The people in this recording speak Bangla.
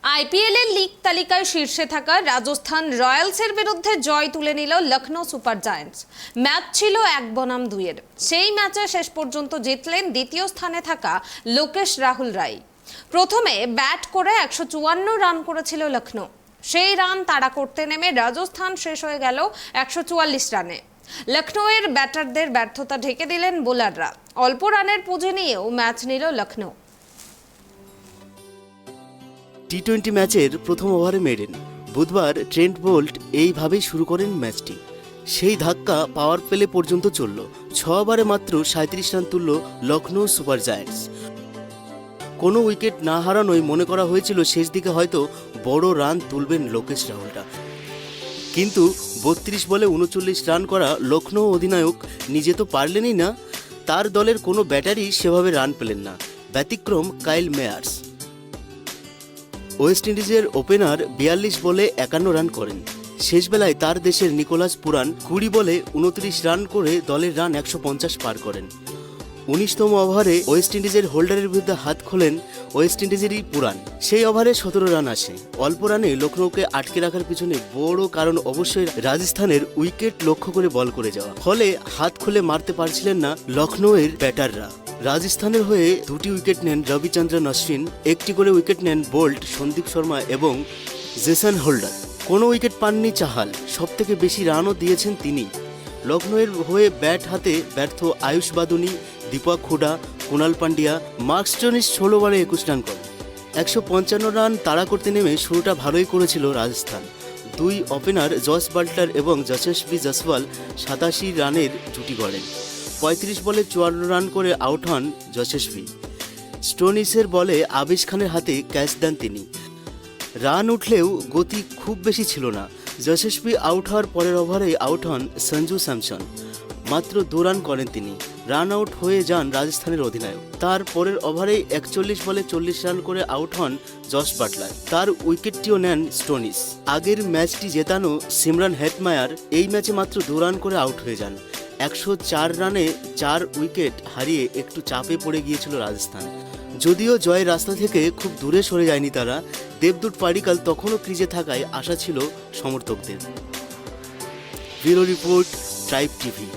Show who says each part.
Speaker 1: আইপিএলের লিগ তালিকায় শীর্ষে থাকা রাজস্থান রয়্যালসের বিরুদ্ধে জয় তুলে নিল লখনৌ সুপার জায়ান্টস। ম্যাচ ছিল 1 বনাম 2-এর। সেই ম্যাচে শেষ পর্যন্ত জিতলেন দ্বিতীয় স্থানে থাকা লোকেশ রাহুল রায়। প্রথমে ব্যাট করে 154 রান করেছিল লখনৌ। সেই রান তাড়া করতে নেমে রাজস্থান শেষ হয়ে গেল 144 রানে। লখনৌয়ের ব্যাটারদের ব্যর্থতা ঢেকে দিলেন বোলাররা। অল্প রানের পুঁজি নিয়েও ম্যাচ নিল লখনৌ।
Speaker 2: টি-20 ম্যাচের প্রথম ওভারে মেরেন বুধবার ট্রেন্ট বোল্ট এইভাবেই শুরু করেন ম্যাচটি। সেই ধাক্কা পাওয়ার প্লে পর্যন্ত চলল। 6 ওভারে মাত্র 37 রান তুলল লখনৌ সুপার জায়ান্টস। কোনো উইকেট না হারানোই মনে করা হয়েছিল শেষ দিকে হয়তো বড় রান তুলবেন লোকেশ রাহুলরা, কিন্তু 32 বলে 39 রান করা লখনৌ অধিনায়ক নিজে তো পারলেনই না, তার দলের কোনো ব্যাটারই সেভাবে রান পেলেন না। ব্যতিক্রম কাইল মেয়ার্স। ওয়েস্ট ইন্ডিজের ওপেনার 42 বলে 51 রান করেন। শেষ বেলায় তার দেশের নিকোলাস পুরান 20 বলে 29 রান করে দলের রান 150 পার করেন। 19তম ওভারে ওয়েস্ট ইন্ডিজের হোল্ডারের বিরুদ্ধে হাত খোলেন ওয়েস্ট ইন্ডিজেরই পুরান। সেই ওভারে 17 রান আসে। অল্প রানে লখনৌকে আটকে রাখার পিছনে বড় কারণ অবশ্যই রাজস্থানের উইকেট লক্ষ্য করে বল করে যাওয়া, ফলে হাত খুলে মারতে পারছিলেন না লখনৌয়ের ব্যাটাররা। রাজস্থানের হয়ে 2টি উইকেট নেন রবিচন্দ্রন অশ্বিন, 1টি করে উইকেট নেন বোল্ট, সন্দীপ শর্মা এবং জেসন হোল্ডার। কোনো উইকেট পাননি চাহাল, সবথেকে বেশি রানও দিয়েছেন তিনি। লখনৌয়ের হয়ে ব্যাট হাতে ব্যর্থ আয়ুষ বাদুনি, দীপক হুডা, কুণাল পান্ডিয়া, মার্ক স্টোনিস 16 বলে 21 রান করেন। 155 রান তাড়া করতে নেমে শুরুটা ভালোই করেছিল রাজস্থান। 2 ওপেনার জস বাটলার এবং যশস্বী জয়সওয়াল 87 রানের জুটি গড়েন। 35 বলে 54 রান করে আউট হন যশস্বী। স্টোনিসের বলে আবেশ খানের হাতে ক্যাচ দেন তিনি। রান উঠলেও গতি খুব বেশি ছিল না। যশস্বী আউট হওয়ার পরের ওভারেই আউট হন সঞ্জু স্যামসন। মাত্র 2 রান করেন তিনি। রান আউট হয়ে যান রাজস্থানের অধিনায়ক। তার পরের ওভারেই 41 বলে 40 রান করে আউট হন জস বাটলার। তার উইকেটটিও নেন স্টোনিস। আগের ম্যাচটি জেতানো সিমরান হেটমায়ার এই ম্যাচে মাত্র 2 রান করে আউট হয়ে যান। 104 রানে 4 উইকেট হারিয়ে একটু চাপে পড়ে গিয়েছিল রাজস্থান। যদিও জয়ের রাস্তা থেকে খুব দূরে সরে যায়নি তারা। দেবদূত পাডিক্কাল তখনও ক্রিজে থাকায় আশা ছিল সমর্থকদের। Bureau report, tribe TV.